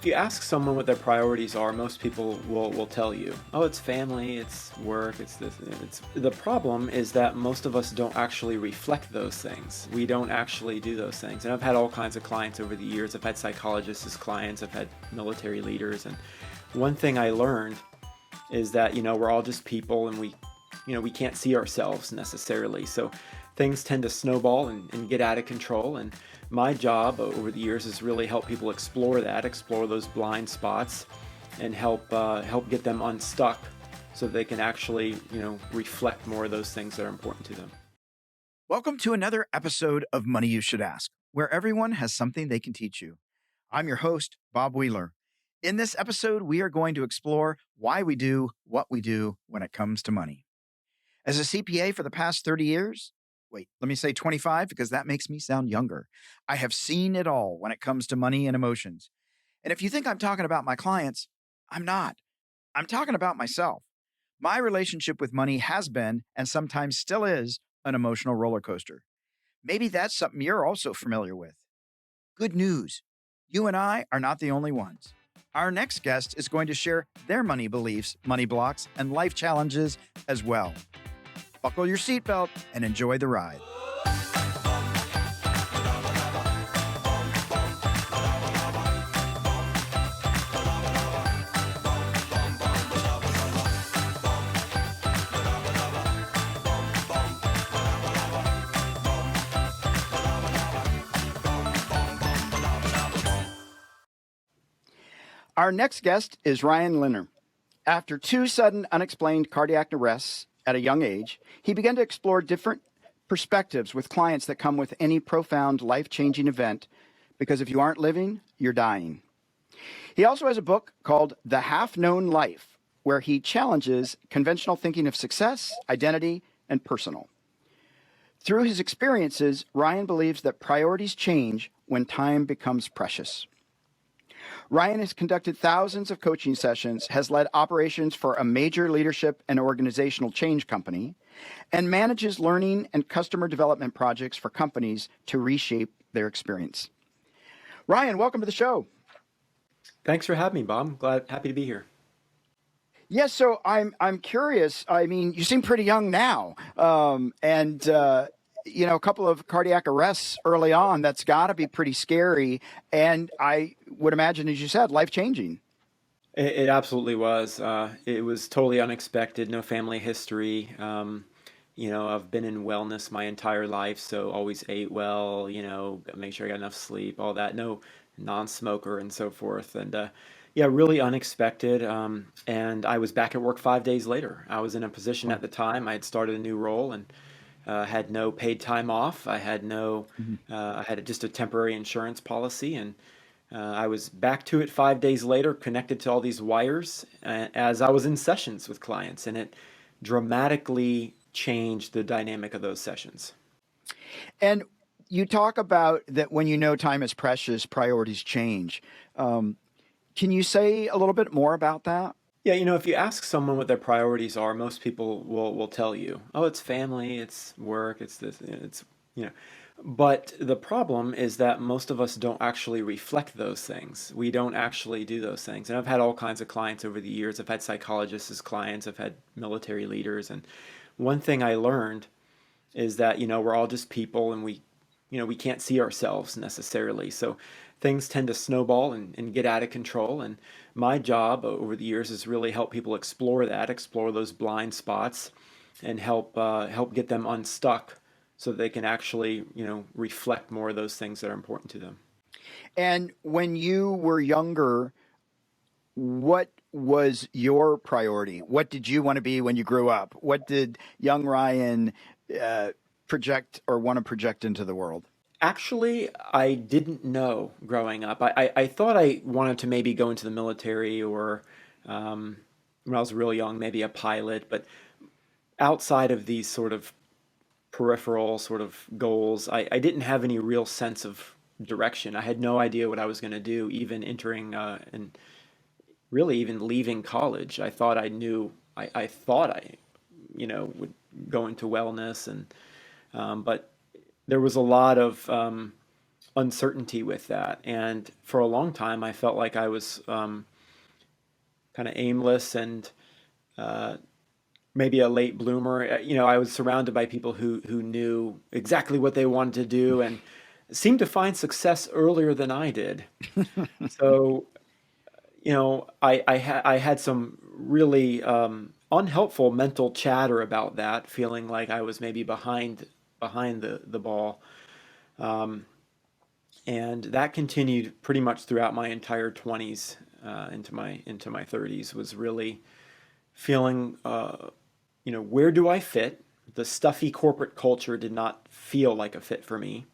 If you ask someone what their priorities are, most people will tell you, oh, it's family, it's work, it's this. It's the problem is that most of us don't actually reflect those things. We don't actually do those things. And I've had all kinds of clients over the years. I've had psychologists as clients, I've had military leaders, and one thing I learned is that, we're all just people, and we can't see ourselves necessarily. So things tend to snowball and get out of control. And my job over the years is really help people explore those blind spots, and help get them unstuck so they can actually, reflect more of those things that are important to them. Welcome to another episode of Money You Should Ask, where everyone has something they can teach you. I'm your host, Bob Wheeler. In this episode, we are going to explore why we do what we do when it comes to money. As a CPA for the past 30 years, let me say 25 because that makes me sound younger. I have seen it all when it comes to money and emotions. And if you think I'm talking about my clients, I'm not. I'm talking about myself. My relationship with money has been, and sometimes still is, an emotional roller coaster. Maybe that's something you're also familiar with. Good news. You and I are not the only ones. Our next guest is going to share their money beliefs, money blocks, and life challenges as well. Buckle your seatbelt and enjoy the ride. Our next guest is Ryan Lindner. After two sudden unexplained cardiac arrests at a young age, he began to explore different perspectives with clients that come with any profound life-changing event, because if you aren't living, you're dying. He also has a book called The Half-Known Life, where he challenges conventional thinking of success, identity, and personal. Through his experiences, Ryan believes that priorities change when time becomes precious. Ryan has conducted thousands of coaching sessions, has led operations for a major leadership and organizational change company, and manages learning and customer development projects for companies to reshape their experience. Ryan, welcome to the show. Thanks for having me, Bob. Happy to be here. Yes, so I'm curious. I mean, you seem pretty young now, a couple of cardiac arrests early on. That's got to be pretty scary, and I would imagine, as you said, life changing. It absolutely was. It was totally unexpected. No family history. I've been in wellness my entire life, so always ate well. Make sure I got enough sleep, all that. No non-smoker and so forth. And yeah, really unexpected. And I was back at work 5 days later. I was in a position at the time. I had started a new role and had no paid time off. I had no. I had just a temporary insurance policy, and I was back to it 5 days later, connected to all these wires as I was in sessions with clients, and it dramatically changed the dynamic of those sessions. And you talk about that when you know time is precious, priorities change. Can you say a little bit more about that? Yeah, if you ask someone what their priorities are, most people will tell you, oh, it's family, it's work, it's this, it's, you know. But the problem is that most of us don't actually reflect those things. We don't actually do those things. And I've had all kinds of clients over the years. I've had psychologists as clients, I've had military leaders. And one thing I learned is that, we're all just people, and we can't see ourselves necessarily. So things tend to snowball and get out of control. And my job over the years is really help people explore those blind spots, and help get them unstuck so they can actually, reflect more of those things that are important to them. And when you were younger, what was your priority? What did you want to be when you grew up? What did young Ryan project or want to project into the world? Actually, I didn't know growing up. I thought I wanted to maybe go into the military, or when I was real young, maybe a pilot. But outside of these sort of peripheral sort of goals, I didn't have any real sense of direction. I had no idea what I was going to do, even entering and really even leaving college. I thought I knew. I thought I, would go into wellness, and but there was a lot of uncertainty with that. And for a long time, I felt like I was kind of aimless and uh, maybe a late bloomer. I was surrounded by people who knew exactly what they wanted to do and seemed to find success earlier than I did. So, I had some really unhelpful mental chatter about that, feeling like I was maybe behind the ball. Um, and that continued pretty much throughout my entire 20s into my 30s, was really feeling, where do I fit? The stuffy corporate culture did not feel like a fit for me.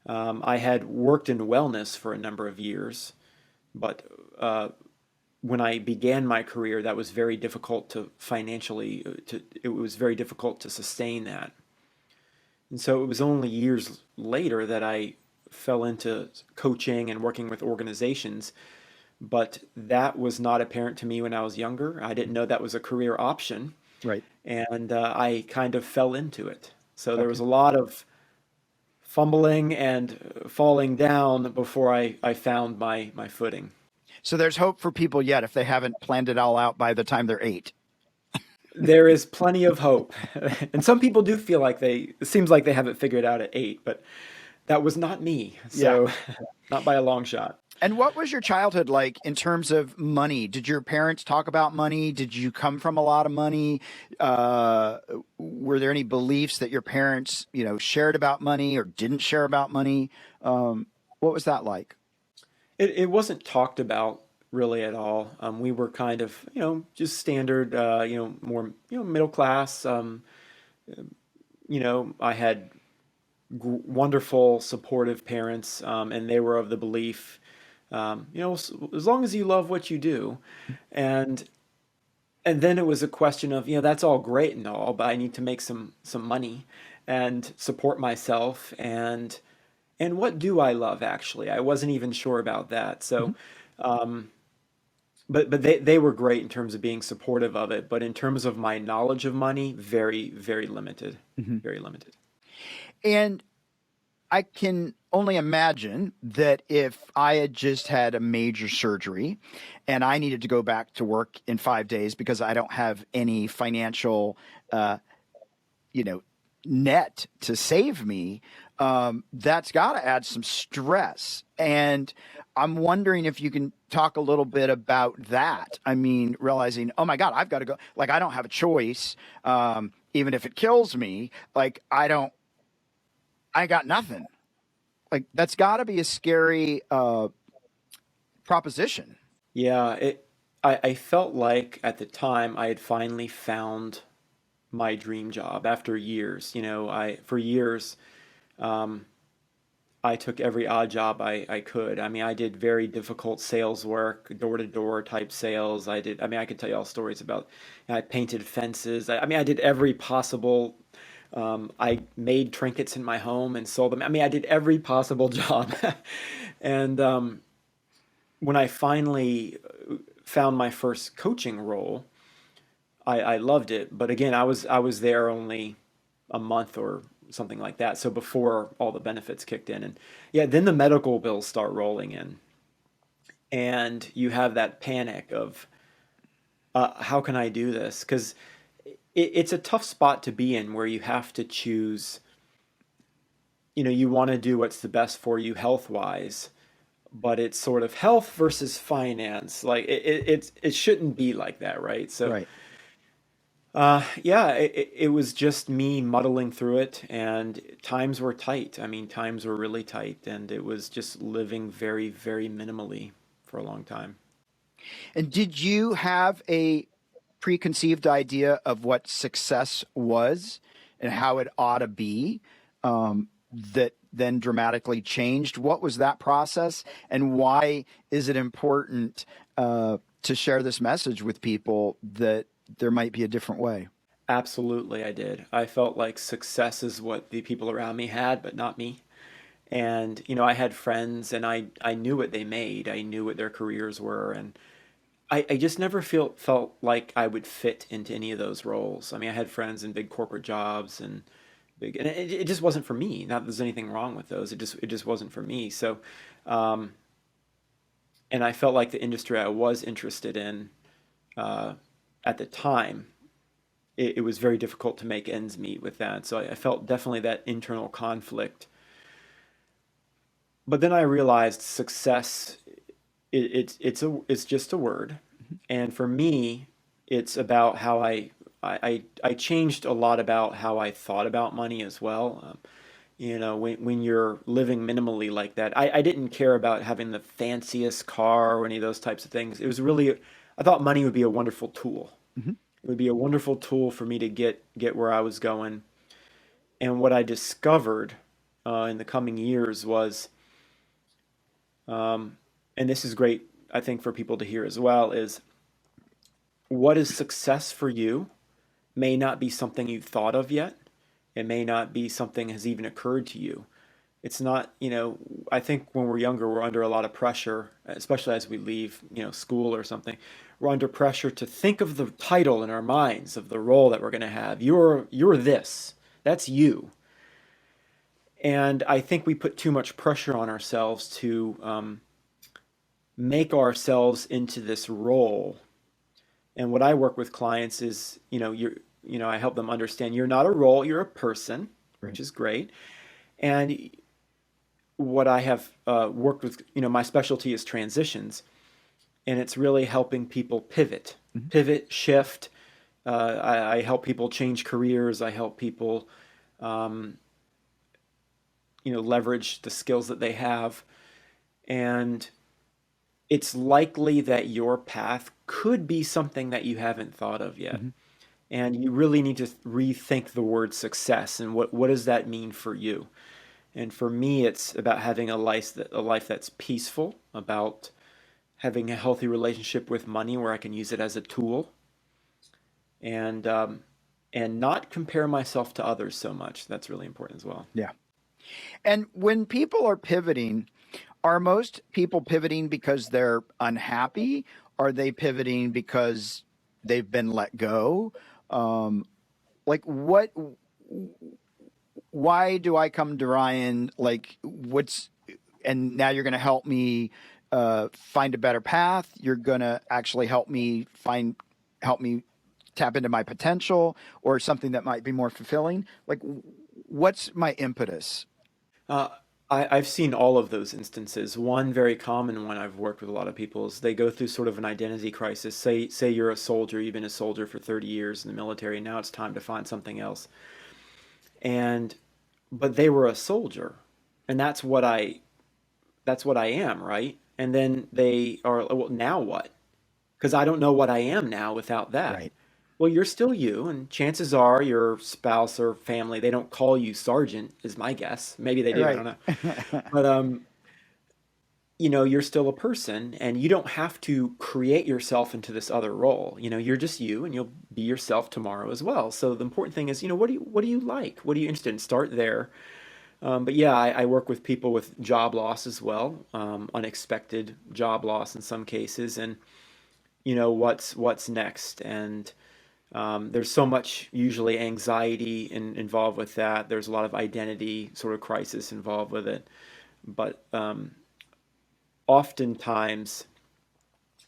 I had worked in wellness for a number of years, but when I began my career, that was very difficult to financially, it was very difficult to sustain that. And so it was only years later that I fell into coaching and working with organizations, but that was not apparent to me when I was younger. I didn't know that was a career option, Right. and I kind of fell into it. So there was Okay. a lot of fumbling and falling down before I found my footing. So there's hope for people yet if they haven't planned it all out by the time they're eight. There is plenty of hope. And some people do feel like it seems like they have it figured out at 8, but that was not me. Yeah. So not by a long shot. And what was your childhood like in terms of money? Did your parents talk about money? Did you come from a lot of money? Uh, were there any beliefs that your parents, shared about money or didn't share about money? What was that like? It wasn't talked about really at all. We were kind of, just standard, more, middle class. I had wonderful, supportive parents, and they were of the belief, as long as you love what you do, and and then it was a question of, that's all great and all, but I need to make some money and support myself, and what do I love actually? I wasn't even sure about that. Mhm. So, um, but they were great in terms of being supportive of it, but in terms of my knowledge of money, very, very limited, Mhm. very limited. And I can only imagine that if I had just had a major surgery and I needed to go back to work in 5 days because I don't have any financial, uh, you know, net to save me, that's got to add some stress. And I'm wondering if you can talk a little bit about that. I mean, realizing, oh my God, I've got to go. Like, I don't have a choice. Even if it kills me, like, I got nothing. Like, that's got to be a scary proposition. Yeah, I felt like at the time I had finally found my dream job after years. For years, um, I took every odd job I could. I mean, I did very difficult sales work, door to door type sales. I mean, I could tell you all stories about, I painted fences. I mean, I did every possible, I made trinkets in my home and sold them. I mean, I did every possible job. And when I finally found my first coaching role, I loved it. But again, I was there only a month or something like that. So before all the benefits kicked in, and yeah, then the medical bills start rolling in, and you have that panic of how can I do this? Because it's a tough spot to be in where you have to choose. You want to do what's the best for you health wise, but it's sort of health versus finance. Like it shouldn't be like that, right? So Right. yeah, it was just me muddling through it, and times were tight. I mean, times were really tight, and it was just living very, very minimally for a long time. And did you have a preconceived idea of what success was and how it ought to be that then dramatically changed? What was that process, and why is it important to share this message with people that there might be a different way? Absolutely, I did. I felt like success is what the people around me had, but not me. And, I had friends, and I knew what they made. I knew what their careers were, and I just never felt like I would fit into any of those roles. I mean, I had friends in big corporate jobs and big, and it just wasn't for me. Not that there's anything wrong with those. It just wasn't for me. So, um, and I felt like the industry I was interested in uh, at the time, it was very difficult to make ends meet with that. So I felt definitely that internal conflict. But then I realized success, it's just a word, Mhm. and for me, it's about how I changed a lot about how I thought about money as well. When you're living minimally like that, I didn't care about having the fanciest car or any of those types of things. It was really, I thought money would be a wonderful tool. Mhm. It would be a wonderful tool for me to get where I was going. And what I discovered in the coming years was, um, and this is great, I think, for people to hear as well, is what is success for you may not be something you've thought of yet. It may not be something has even occurred to you. It's not, I think when we're younger, we're under a lot of pressure, especially as we leave, school or something. We're under pressure to think of the title in our minds of the role that we're going to have. You're this. That's you. And I think we put too much pressure on ourselves to make ourselves into this role. And what I work with clients is, I help them understand you're not a role, you're a person, Right. which is great. And what I have worked with, my specialty is transitions, and it's really helping people Mhm. shift. I help people change careers. I help people, um, leverage the skills that they have. And it's likely that your path could be something that you haven't thought of yet. Mhm. And you really need to rethink the word success and what does that mean for you? And for me, it's about having a life that's peaceful, about having a healthy relationship with money where I can use it as a tool, and not compare myself to others so much. That's really important as well. Yeah. And when people are pivoting, are most people pivoting because they're unhappy? Are they pivoting because they've been let go? Um, like what? Why do I come to Ryan? Like what's? And now you're going to help me find a better path. You're going to actually help me tap into my potential or something that might be more fulfilling. Like, what's my impetus? Uh, I've seen all of those instances. One very common one I've worked with a lot of people is they go through sort of an identity crisis. Say you're a soldier, you've been a soldier for 30 years in the military, now it's time to find something else. And but they were a soldier, and that's what I am, right? And then they are, well, now what? Because I don't know what I am now without that. Right. Well, you're still you, and chances are your spouse or family, they don't call you sergeant, is my guess. Maybe they do, I don't Right. know. But you're still a person, and you don't have to create yourself into this other role. You're just you, and you'll be yourself tomorrow as well. So the important thing is, what do you like? What are you interested in? Start there. But yeah, I work with people with job loss as well, unexpected job loss in some cases, and what's next. And there's so much usually anxiety involved with that. There's a lot of identity sort of crisis involved with it. But oftentimes,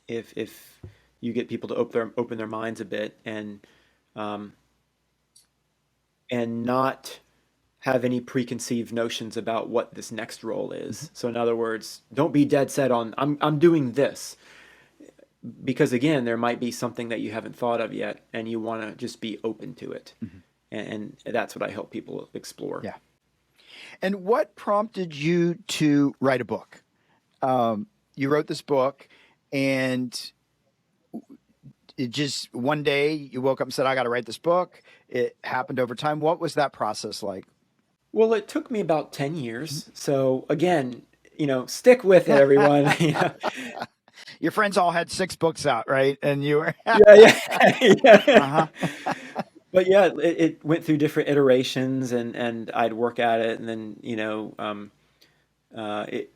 if you get people to open their minds a bit um, and not have any preconceived notions about what this next role Mhm. is. So in other words, don't be dead set on I'm doing this, because again, there might be something that you haven't thought of yet and you want to just be open to it. Mhm. And that's what I help people explore. Yeah. And what prompted you to write a book? You wrote this book, and it just one day you woke up and said, "I got to write this book." It happened over time. What was that process like? Well, it took me about 10 years. So again, stick with it, everyone. Your friends all had 6 books out, right? And you were, Yeah, yeah, uh yeah. huh, But yeah, it went through different iterations, and I'd work at it, and then it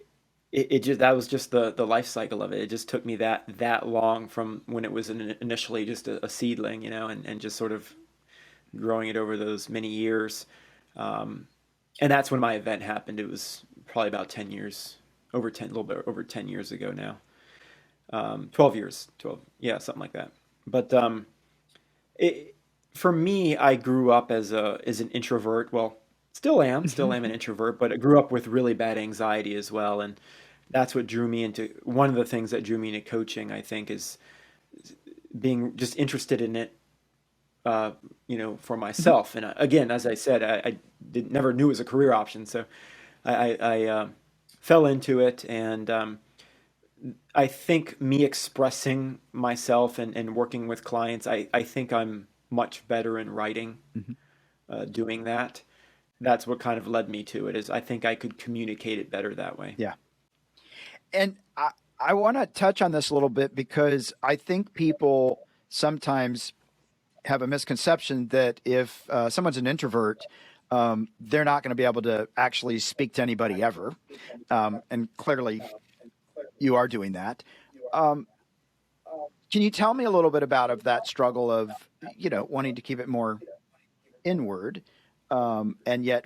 it just that was just the life cycle of it. It just took me that long from when it was initially just a seedling, and just sort of growing it over those many years. Um, and that's when my event happened. It was probably about 10 years, over 10, a little bit over 10 years ago now. 12 years, 12, yeah, something like that. But it, for me, I grew up as an introvert. Well, still am an introvert, but I grew up with really bad anxiety as well. And that's what drew me into one of the things that drew me into coaching, I think, is being just interested in it, for Mhm. myself. And again, as I said, never knew it was a career option. So I fell into it. And I think me expressing myself and working with clients, I think I'm much better in writing, Mhm. doing that. That's what kind of led me to it, is I think I could communicate it better that way. Yeah. And I want to touch on this a little bit because I think people sometimes have a misconception that if someone's an introvert, they're not going to be able to actually speak to anybody ever. And clearly, you are doing that. Um, can you tell me a little bit about of that struggle of wanting to keep it more inward, and yet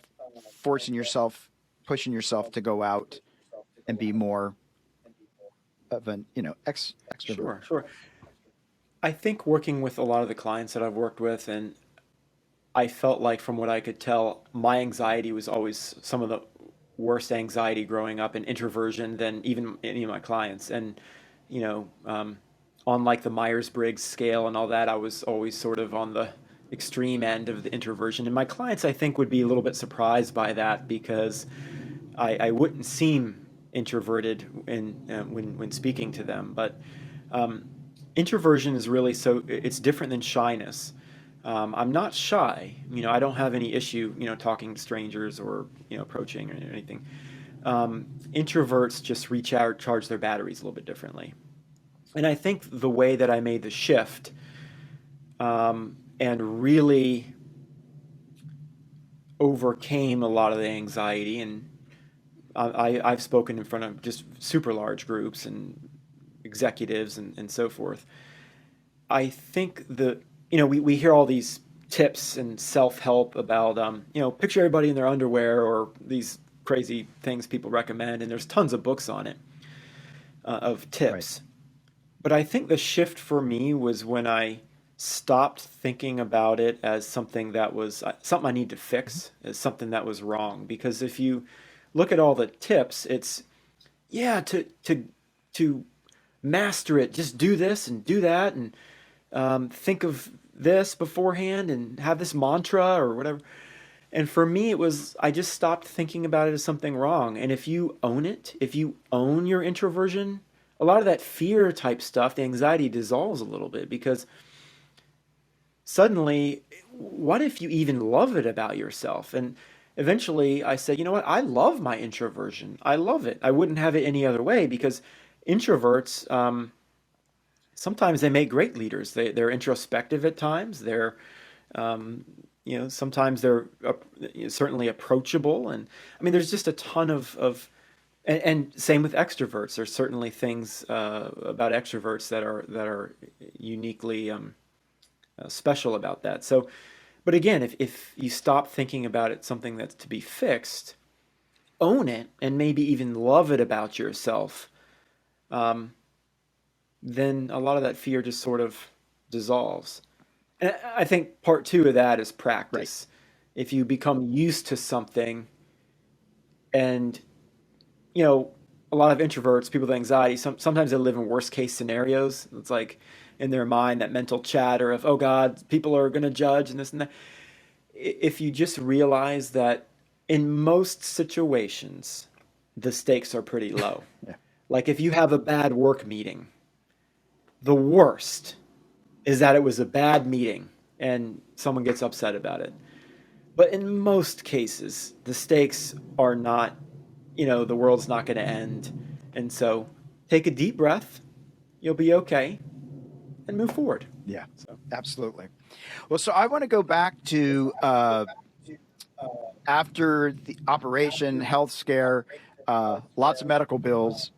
forcing yourself, pushing yourself to go out and be more of an extrovert? Sure, sure. I think working with a lot of the clients that I've worked with, and I felt like from what I could tell, my anxiety was always some of the worst anxiety growing up, and introversion than even any of my clients. And, you know, um, on like the Myers-Briggs scale and all that, I was always sort of on the extreme end of the introversion. And my clients, I think, would be a little bit surprised by that because I wouldn't seem introverted when speaking to them. But um, introversion is really it's different than shyness. I'm not shy. I don't have any issue, talking to strangers or, approaching or anything. Introverts just recharge their batteries a little bit differently. And I think the way that I made the shift, and really overcame a lot of the anxiety, and I've spoken in front of just super large groups and executives and so forth. I think we hear all these tips and self-help about, picture everybody in their underwear or these crazy things people recommend, and there's tons of books on it, of Right. tips. But I think the shift for me was when I stopped thinking about it as something that was something I need to Mhm. fix, as something that was wrong. Because if you look at all the tips, it's yeah, to master it, just do this and do that, and think of this beforehand and have this mantra or whatever. And for me, it was, I just stopped thinking about it as something wrong. And if you own it, if you own your introversion, a lot of that fear type stuff, the anxiety dissolves a little bit, because suddenly, what if you even love it about yourself? And eventually I said, you know what? I love my introversion. I love it. I wouldn't have it any other way, because introverts, sometimes they make great leaders. They're introspective at times. Um, sometimes they're certainly approachable. And I mean, there's just a ton and same with extroverts. There's certainly things about extroverts that are uniquely special about that. So, but again, if you stop thinking about it something that's to be fixed, own it, and maybe even love it about yourself, um, then a lot of that fear just sort of dissolves. And I think part two of that is Right. practice. If you become used to something, and you know, a lot of introverts, people with anxiety, sometimes they live in worst case scenarios. It's like in their mind that mental chatter of, oh God, people are going to judge and this and that. If you just realize that in most situations, the stakes are pretty low. Yeah. Like if you have a bad work meeting, the worst is that it was a bad meeting and someone gets upset about it. But in most cases, the stakes are not, the world's not going to end. And so take a deep breath, you'll be okay, and move forward. Yeah. So, Absolutely. Well, so I want to go back to after the operation, health scare, lots of medical bills.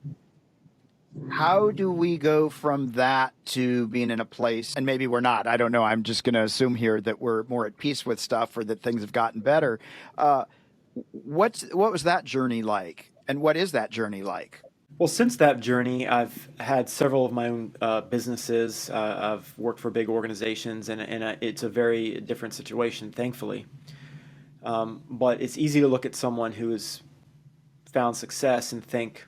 How do we go from that to being in a place, and maybe we're not, I don't know, I'm just going to assume here that we're more at peace with stuff or that things have gotten better. Uh, what was that journey like? And what is that journey like? Well, since that journey, I've had several of my own businesses. I've worked for big organizations, and it's a very different situation, thankfully. But it's easy to look at someone who has found success and think,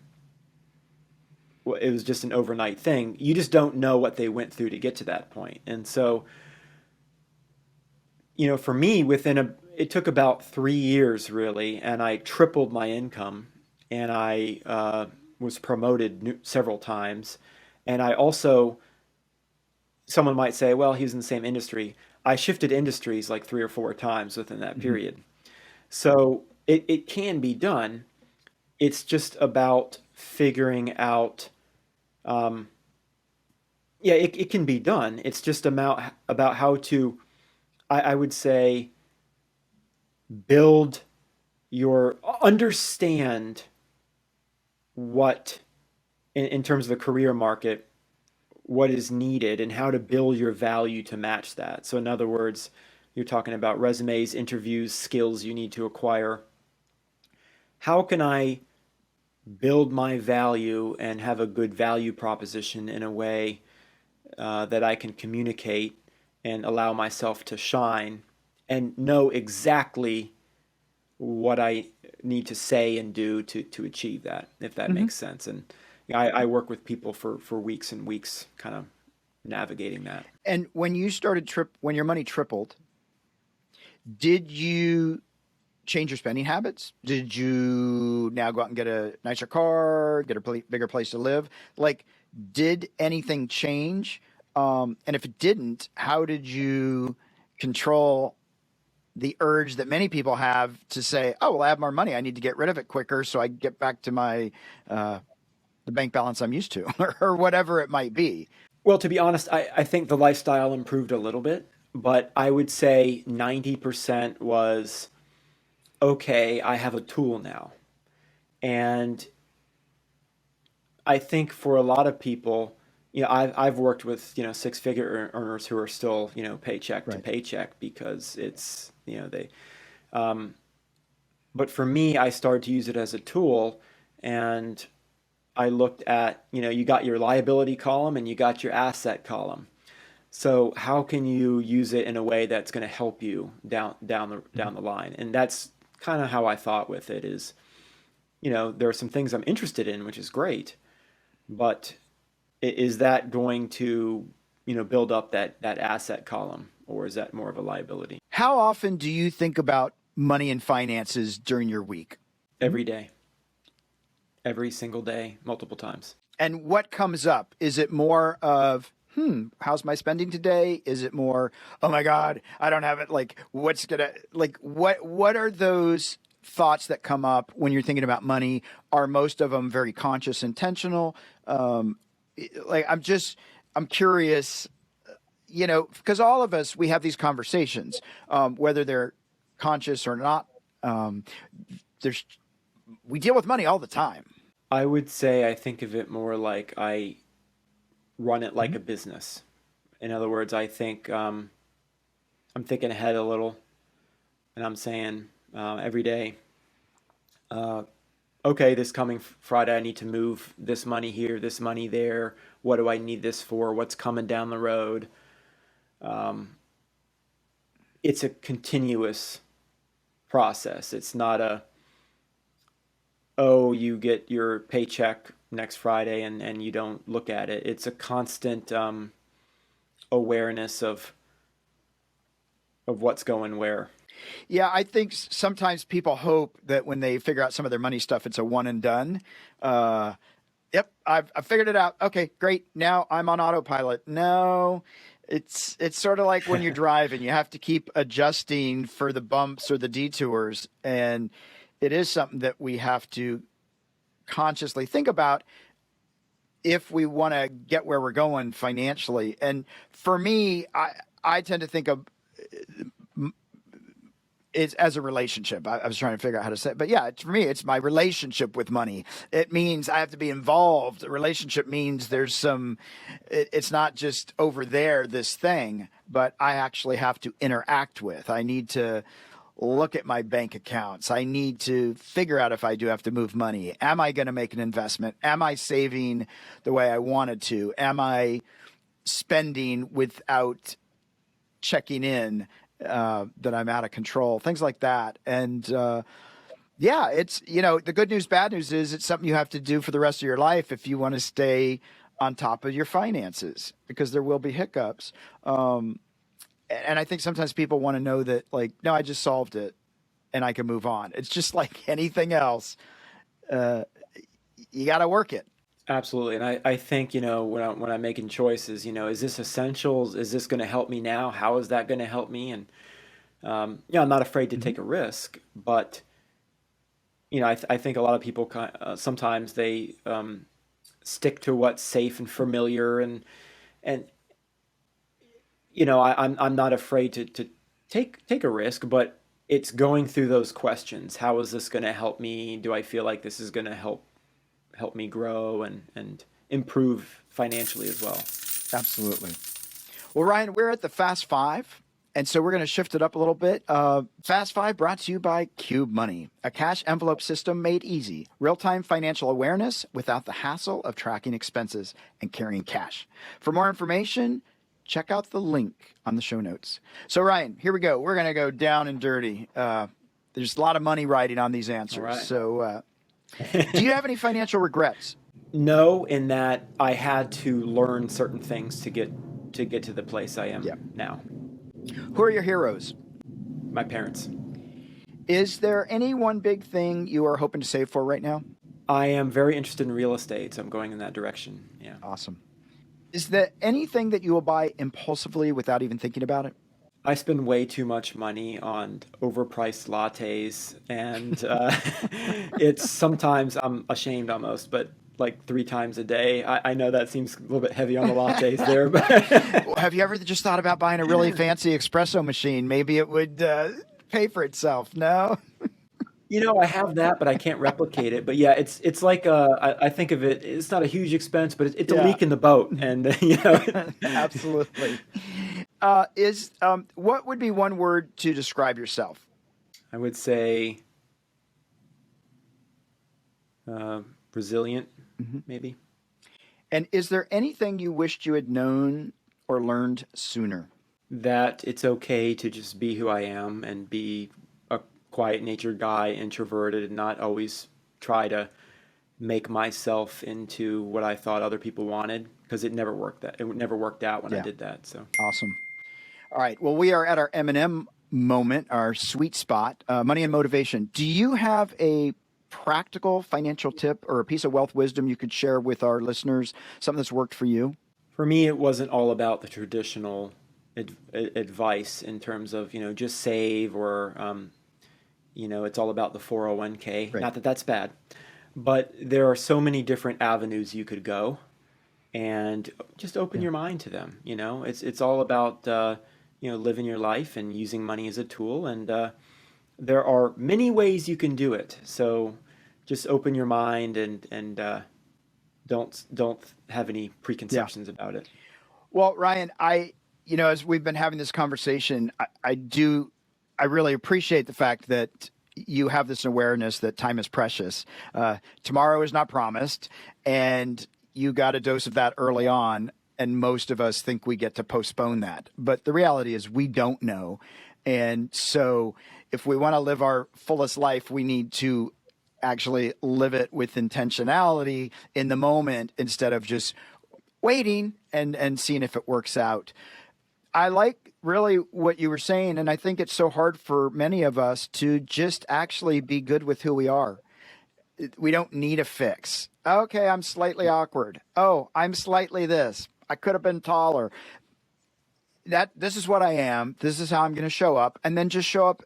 well, it was just an overnight thing. You just don't know what they went through to get to that point. And so, for me, it took about 3 years really, and I tripled my income, and I was promoted several times, and I also, someone might say, well, he's in the same industry. I shifted industries like 3 or 4 times within that Mm-hmm. period. So it can be done. It's just about figuring out. Um, yeah, it can be done. It's just about how to, I would say, build your understand what in terms of the career market, what is needed and how to build your value to match that. So in other words, you're talking about resumes, interviews, skills you need to acquire. How can I build my value and have a good value proposition in a way that I can communicate and allow myself to shine and know exactly what I need to say and do to achieve that, if that Mm-hmm. makes sense. And I work with people for weeks and weeks, kind of navigating that. And when you started when your money tripled, did you change your spending habits? Did you now go out and get a nicer car, get a bigger place to live? Like, did anything change? And if it didn't, how did you control the urge that many people have to say, "Oh, well, I have more money. I need to get rid of it quicker so I can get back to my uh, the bank balance I'm used to," or whatever it might be. Well, to be honest, I think the lifestyle improved a little bit, but I would say 90% was okay, I have a tool now. And I think for a lot of people, I've worked with, six-figure earners who are still, paycheck to Right. paycheck because it's, they, um, but for me, I started to use it as a tool, and I looked at, you got your liability column and you got your asset column. So how can you use it in a way that's going to help you down the line? And that's kind of how I thought with it is, there are some things I'm interested in, which is great, but is that going to, build up that asset column, or is that more of a liability? How often do you think about money and finances during your week? Every day, every single day, multiple times. And what comes up? Is it more of, how's my spending today? Is it more, oh my God, I don't have it. Like, what are those thoughts that come up when you're thinking about money? Are most of them very conscious, intentional? Um, like, I'm curious, because all of us, we have these conversations, whether they're conscious or not. Um, there's, we deal with money all the time. I would say I think of it more like I run it like Mhm. a business. In other words, I think I'm thinking ahead a little, and I'm saying every day, uh, okay, this coming Friday, I need to move this money here, this money there. What do I need this for? What's coming down the road? Um, it's a continuous process. It's not oh, you get your paycheck next Friday and you don't look at it. It's a constant awareness of what's going where. Yeah, I think sometimes people hope that when they figure out some of their money stuff, it's a one and done. Uh, yep, I figured it out. Okay, great. Now I'm on autopilot. No, it's sort of like when you're driving, you have to keep adjusting for the bumps or the detours, and it is something that we have to consciously think about if we want to get where we're going financially. And for me, I tend to think of It's as a relationship. I was trying to figure out how to say it. But yeah, for me, it's my relationship with money. It means I have to be involved. A relationship means there's it's not just over there, this thing, but I actually have to interact with. I need to look at my bank accounts. I need to figure out if I do have to move money. Am I going to make an investment? Am I saving the way I wanted to? Am I spending without checking in that I'm out of control? Things like that. And yeah, it's, the good news, bad news is it's something you have to do for the rest of your life if you want to stay on top of your finances, because there will be hiccups. And I think sometimes people want to know that, like, no, I just solved it and I can move on. It's just like anything else. You got to work it. Absolutely. And I think, when I'm making choices, is this essentials? Is this going to help me now? How is that going to help me? And, I'm not afraid to Mhm. take a risk, but, I think a lot of people sometimes they stick to what's safe and familiar. And I'm not afraid to take a risk, but it's going through those questions. How is this going to help me? Do I feel like this is going to help me grow and improve financially as well? Absolutely. Well, Ryan, we're at the Fast Five. And so we're going to shift it up a little bit. Fast Five brought to you by Cube Money, a cash envelope system made easy. Real time financial awareness without the hassle of tracking expenses and carrying cash. For more information, check out the link on the show notes. So, Ryan, here we go. We're going to go down and dirty. There's a lot of money riding on these All answers. right. So, do you have any financial regrets? No, in that I had to learn certain things to get to the place I Yeah. am now. Who are your heroes? My parents. Is there any one big thing you are hoping to save for right now? I am very interested in real estate, so I'm going in that direction. Yeah. Awesome. Is there anything that you will buy impulsively without even thinking about it? I spend way too much money on overpriced lattes, and it's sometimes I'm ashamed almost, but like 3 times a day. I know that seems a little bit heavy on the lattes there, but Have you ever just thought about buying a really fancy espresso machine? Maybe it would pay for itself. No? I have that, but I can't replicate it. But yeah, it's like I think of it. It's not a huge expense, but it's a Yeah, leak in the boat, and absolutely. Is What would be one word to describe yourself? I would say uh, resilient, Mhm. maybe. And is there anything you wished you had known or learned sooner? That it's okay to just be who I am and be a quiet natured guy, introverted, and not always try to make myself into what I thought other people wanted because it never worked out when I Yeah, did that. So awesome. All right. Well, we are at our M&M moment, our sweet spot, money and motivation. Do you have a practical financial tip or a piece of wealth wisdom you could share with our listeners, something that's worked for you? for me, it wasn't all about the traditional advice in terms of, just save or, it's all about the 401k. Right. Not that that's bad, but there are so many different avenues you could go and just open Yeah. your mind to them. It's all about, living your life and using money as a tool. And there are many ways you can do it. So just open your mind and don't have any Yeah. preconceptions about it. Well, Ryan, as we've been having this conversation, I really appreciate the fact that you have this awareness that time is precious. Tomorrow is not promised, and you got a dose of that early on. And most of us think we get to postpone that. But the reality is we don't know. And so if we want to live our fullest life, we need to actually live it with intentionality in the moment instead of just waiting and seeing if it works out. I like really what you were saying, and I think it's so hard for many of us to just actually be good with who we are. We don't need a fix. Okay, I'm slightly awkward. Oh, I'm slightly this. I could have been taller. This is what I am. This is how I'm going to show up, and then just show up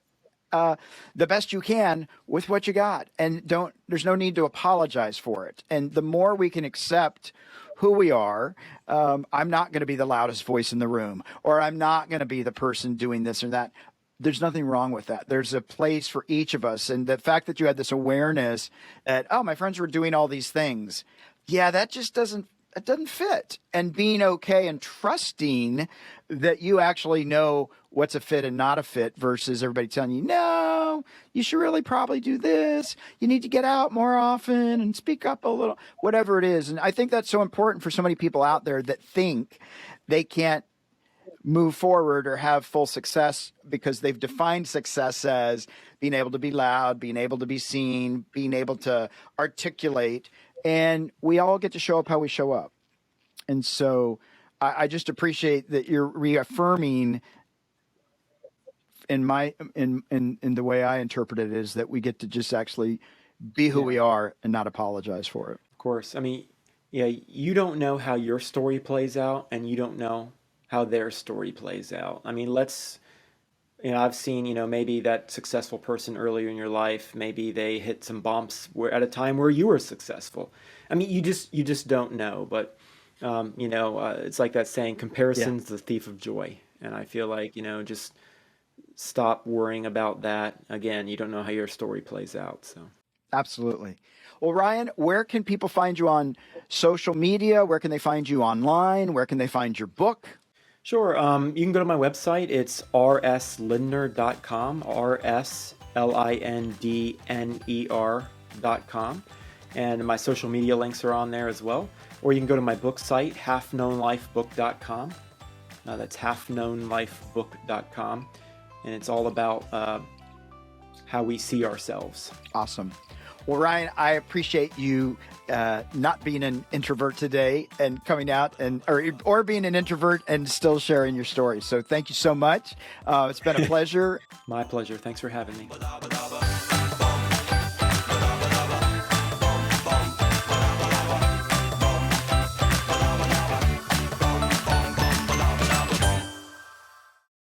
the best you can with what you got, and don't. There's no need to apologize for it. And the more we can accept who we are, I'm not going to be the loudest voice in the room, or I'm not going to be the person doing this or that. there's nothing wrong with that. There's a place for each of us. And the fact that you had this awareness that, oh, my friends were doing all these things. Yeah, that just doesn't fit. And being okay and trusting that you actually know what's a fit and not a fit versus everybody telling you, no, you should really probably do this. You need to get out more often and speak up a little, whatever it is. And I think that's so important for so many people out there that think they can't move forward or have full success because they've defined success as being able to be loud, being able to be seen, being able to articulate. And we all get to show up how we show up. And so I just appreciate that you're reaffirming in the way I interpret it is that we get to just actually be who we are and not apologize for it. Of course. I mean, yeah, you don't know how your story plays out, and you don't know how their story plays out. I mean, I've seen, maybe that successful person earlier in your life, maybe they hit some bumps at a time where you were successful. I mean, you just don't know. But, it's like that saying, comparison's the thief of joy. And I feel like, just stop worrying about that. Again, you don't know how your story plays out. So. Absolutely. Well, Ryan, where can people find you on social media? Where can they find you online? Where can they find your book? Sure. You can go to my website. It's rslindner.com, rslindner.com. And my social media links are on there as well. Or you can go to my book site, halfknownlifebook.com. That's halfknownlifebook.com. And it's all about how we see ourselves. Awesome. Well, Ryan, I appreciate you not being an introvert today and coming out or being an introvert and still sharing your story. So thank you so much. It's been a pleasure. My pleasure. Thanks for having me.